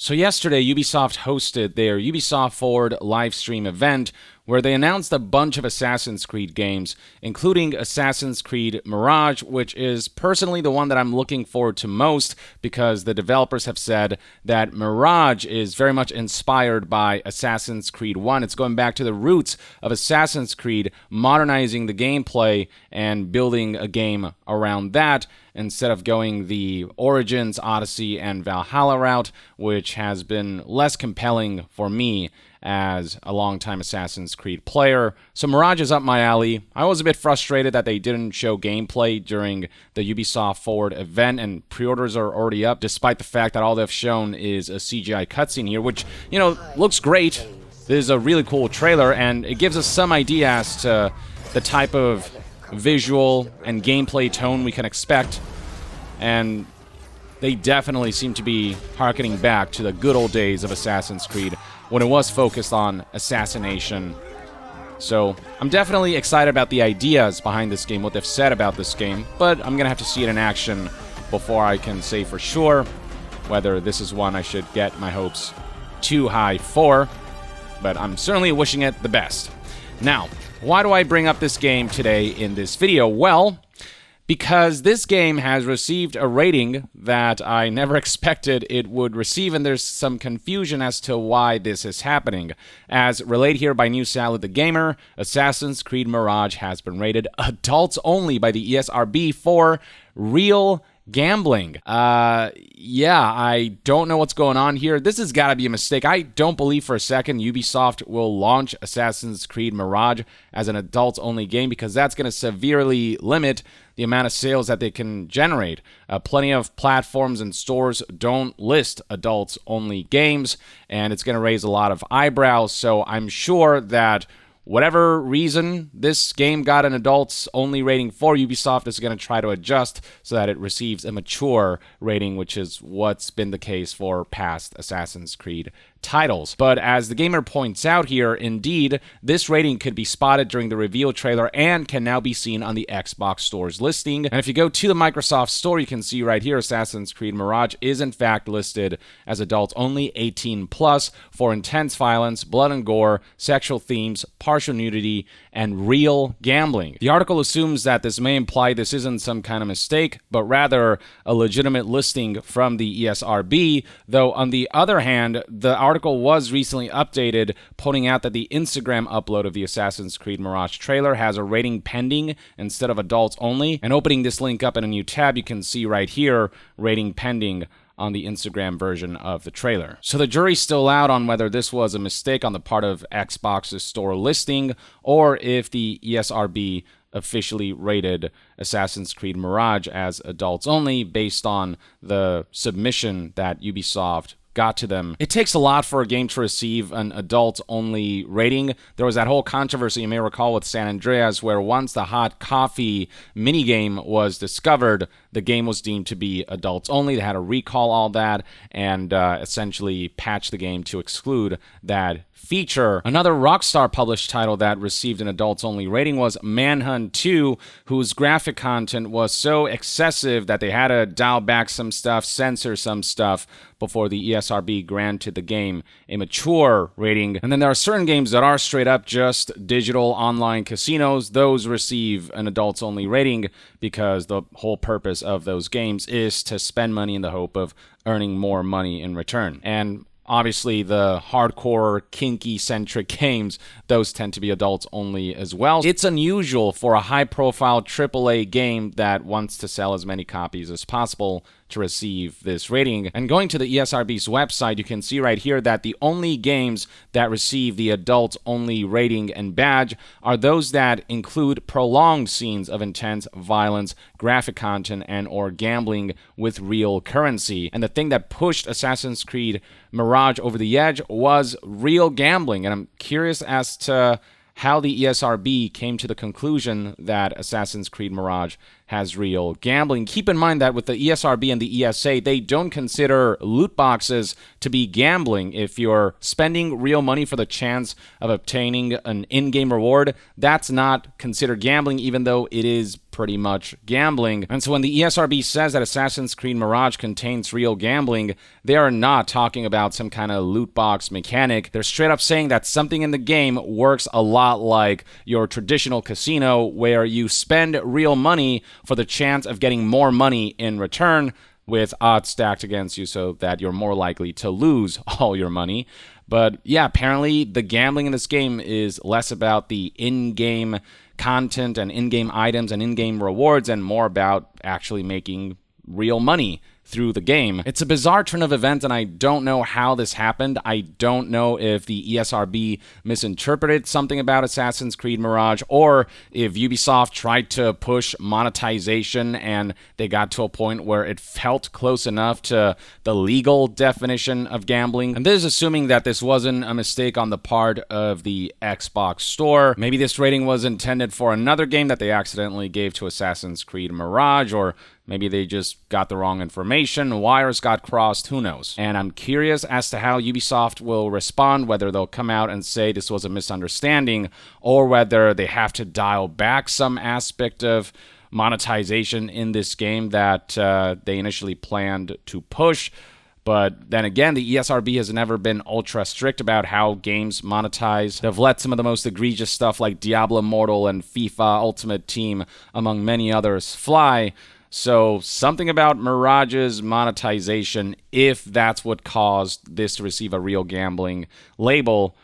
So yesterday, Ubisoft hosted their Ubisoft Forward live stream event where they announced a bunch of Assassin's Creed games, including Assassin's Creed Mirage, which is personally the one that I'm looking forward to most because the developers have said that Mirage is very much inspired by Assassin's Creed 1. It's going back to the roots of Assassin's Creed, modernizing the gameplay and building a game around that, instead of going the Origins, Odyssey, and Valhalla route, which has been less compelling for me as a longtime Assassin's Creed player. So Mirage is up my alley. I was a bit frustrated that they didn't show gameplay during the Ubisoft Forward event, and pre-orders are already up, despite the fact that all they've shown is a CGI cutscene here, which, you know, looks great. This is a really cool trailer, and it gives us some idea as to the type of visual and gameplay tone we can expect, and they definitely seem to be harkening back to the good old days of Assassin's Creed when it was focused on assassination. So I'm definitely excited about the ideas behind this game, what they've said about this game, but I'm gonna have to see it in action before I can say for sure whether this is one I should get my hopes too high for, but I'm certainly wishing it the best. Now, why do I bring up this game today in this video? Well, because this game has received a rating that I never expected it would receive, and there's some confusion as to why this is happening. As relayed here by New Salad the Gamer, Assassin's Creed Mirage has been rated adults only by the ESRB for real gambling. Yeah, I don't know what's going on here. This has got to be a mistake. I don't believe for a second Ubisoft will launch Assassin's Creed Mirage as an adults-only game, because that's going to severely limit the amount of sales that they can generate. Plenty of platforms and stores don't list adults-only games, and it's going to raise a lot of eyebrows, so I'm sure that whatever reason this game got an adults-only rating for, Ubisoft is going to try to adjust so that it receives a mature rating, which is what's been the case for past Assassin's Creed titles. But as the gamer points out here, indeed, this rating could be spotted during the reveal trailer and can now be seen on the Xbox Store's listing. And if you go to the Microsoft Store, you can see right here Assassin's Creed Mirage is in fact listed as adults only, 18+, for intense violence, blood and gore, sexual themes, partial nudity, and real gambling. The article assumes that this may imply this isn't some kind of mistake, but rather a legitimate listing from the ESRB, though on the other hand, the article was recently updated, pointing out that the Instagram upload of the Assassin's Creed Mirage trailer has a rating pending instead of adults only, and opening this link up in a new tab, you can see right here, rating pending on the Instagram version of the trailer. So the jury's still out on whether this was a mistake on the part of Xbox's store listing, or if the ESRB officially rated Assassin's Creed Mirage as adults only based on the submission that Ubisoft got to them. It takes a lot for a game to receive an adult-only rating. There was that whole controversy you may recall with San Andreas, where once the hot coffee minigame was discovered, the game was deemed to be adults only. They had to recall all that and essentially patch the game to exclude that feature. Another Rockstar published title that received an adults-only rating was Manhunt 2, whose graphic content was so excessive that they had to dial back some stuff, censor some stuff, before the ESRB granted the game a mature rating. And then there are certain games that are straight up just digital online casinos. Those receive an adults-only rating because the whole purpose of those games is to spend money in the hope of earning more money in return. And obviously, the hardcore, kinky-centric games, those tend to be adults only as well. It's unusual for a high-profile AAA game that wants to sell as many copies as possible to receive this rating. And going to the ESRB's website, you can see right here that the only games that receive the adults-only rating and badge are those that include prolonged scenes of intense violence, graphic content, and or gambling with real currency. And the thing that pushed Assassin's Creed Mirage over the edge was real gambling. And I'm curious as to how the ESRB came to the conclusion that Assassin's Creed Mirage has real gambling. Keep in mind that with the ESRB and the ESA, they don't consider loot boxes to be gambling. If you're spending real money for the chance of obtaining an in-game reward, that's not considered gambling, even though it is pretty much gambling. And so when the ESRB says that Assassin's Creed Mirage contains real gambling, they are not talking about some kind of loot box mechanic. They're straight up saying that something in the game works a lot like your traditional casino, where you spend real money for the chance of getting more money in return, with odds stacked against you so that you're more likely to lose all your money. But yeah, apparently the gambling in this game is less about the in-game content and in-game items and in-game rewards and more about actually making real money through the game. It's a bizarre turn of events, and I don't know how this happened. I don't know if the ESRB misinterpreted something about Assassin's Creed Mirage, or if Ubisoft tried to push monetization and they got to a point where it felt close enough to the legal definition of gambling. And this is assuming that this wasn't a mistake on the part of the Xbox store. Maybe this rating was intended for another game that they accidentally gave to Assassin's Creed Mirage, or maybe they just got the wrong information, wires got crossed, who knows. And I'm curious as to how Ubisoft will respond, whether they'll come out and say this was a misunderstanding, or whether they have to dial back some aspect of monetization in this game that they initially planned to push. But then again, the ESRB has never been ultra strict about how games monetize. They've let some of the most egregious stuff like Diablo Immortal and FIFA Ultimate Team, among many others, fly. So something about Mirage's monetization, if that's what caused this to receive a real gambling label,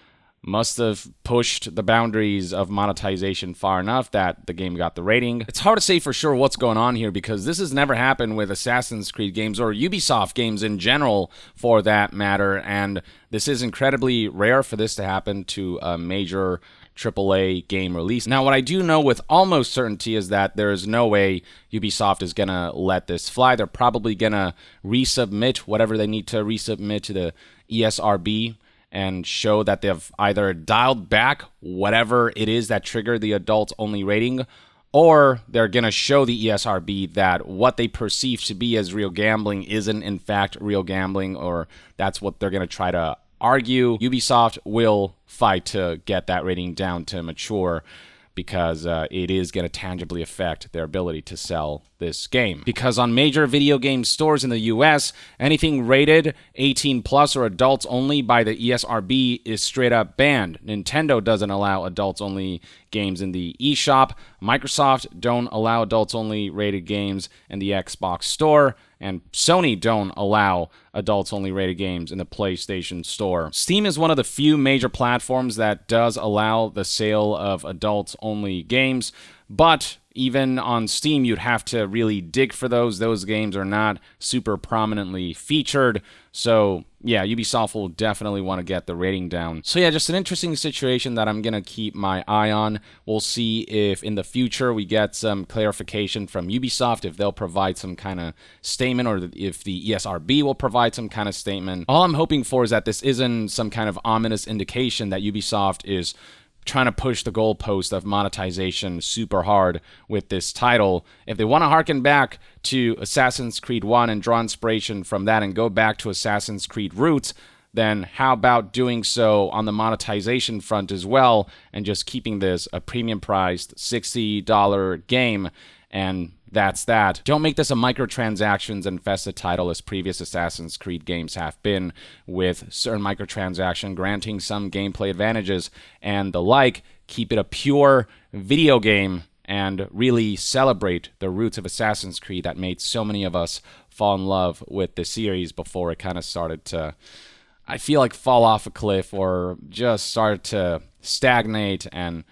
must have pushed the boundaries of monetization far enough that the game got the rating. It's hard to say for sure what's going on here, because this has never happened with Assassin's Creed games or Ubisoft games in general, for that matter, and this is incredibly rare for this to happen to a major AAA game release. Now, what I do know with almost certainty is that there is no way Ubisoft is going to let this fly. They're probably going to resubmit whatever they need to resubmit to the ESRB and show that they've either dialed back whatever it is that triggered the adult-only rating, or they're going to show the ESRB that what they perceive to be as real gambling isn't in fact real gambling, or that's what they're going to try to argue. Ubisoft will fight to get that rating down to mature, because it is going to tangibly affect their ability to sell this game. Because on major video game stores in the US, anything rated 18 plus or adults only by the ESRB is straight up banned. Nintendo doesn't allow adults only games in the eShop. Microsoft don't allow adults only rated games in the Xbox store. And Sony don't allow adults-only rated games in the PlayStation Store. Steam is one of the few major platforms that does allow the sale of adults-only games, but even on Steam, you'd have to really dig for those. Those games are not super prominently featured. So yeah, Ubisoft will definitely want to get the rating down. So yeah, just an interesting situation that I'm going to keep my eye on. We'll see if in the future we get some clarification from Ubisoft, if they'll provide some kind of statement, or if the ESRB will provide some kind of statement. All I'm hoping for is that this isn't some kind of ominous indication that Ubisoft is trying to push the goalpost of monetization super hard with this title. If they want to harken back to Assassin's Creed 1 and draw inspiration from that and go back to Assassin's Creed roots, then how about doing so on the monetization front as well, and just keeping this a premium priced $60 game, and that's that. Don't make this a microtransactions infested title as previous Assassin's Creed games have been, with certain microtransaction granting some gameplay advantages and the like. Keep it a pure video game and really celebrate the roots of Assassin's Creed that made so many of us fall in love with the series before it kind of started to, I feel like, fall off a cliff, or just started to stagnate and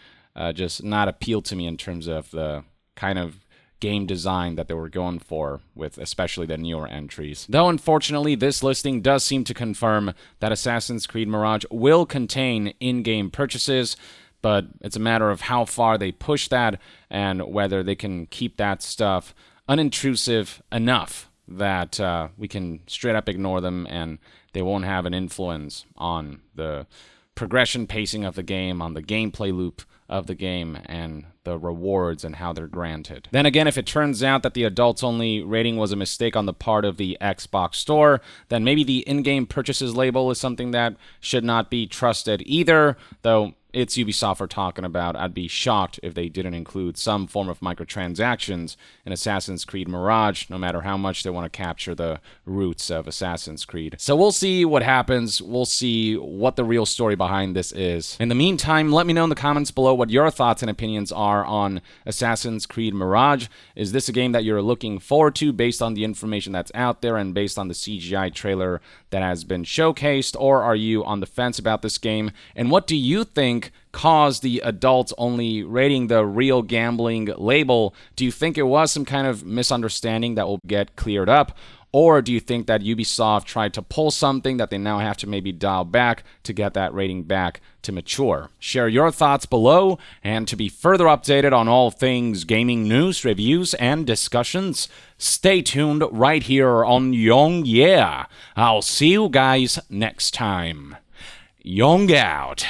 just not appeal to me in terms of the kind of game design that they were going for, with especially the newer entries. Though unfortunately, this listing does seem to confirm that Assassin's Creed Mirage will contain in-game purchases, but it's a matter of how far they push that and whether they can keep that stuff unintrusive enough that we can straight up ignore them and they won't have an influence on the progression pacing of the game, on the gameplay loop of the game, and the rewards and how they're granted. Then again, if it turns out that the adults-only rating was a mistake on the part of the Xbox Store, then maybe the in-game purchases label is something that should not be trusted either, though it's Ubisoft we're talking about. I'd be shocked if they didn't include some form of microtransactions in Assassin's Creed Mirage, no matter how much they want to capture the roots of Assassin's Creed. So we'll see what happens. We'll see what the real story behind this is. In the meantime, let me know in the comments below what your thoughts and opinions are on Assassin's Creed Mirage. Is this a game that you're looking forward to based on the information that's out there and based on the CGI trailer that has been showcased, or are you on the fence about this game? And what do you think caused the adults only rating the real gambling label? Do you think it was some kind of misunderstanding that will get cleared up? Or do you think that Ubisoft tried to pull something that they now have to maybe dial back to get that rating back to mature? Share your thoughts below, and to be further updated on all things gaming news, reviews, and discussions, stay tuned right here on Young Yeah. I'll see you guys next time. Young out.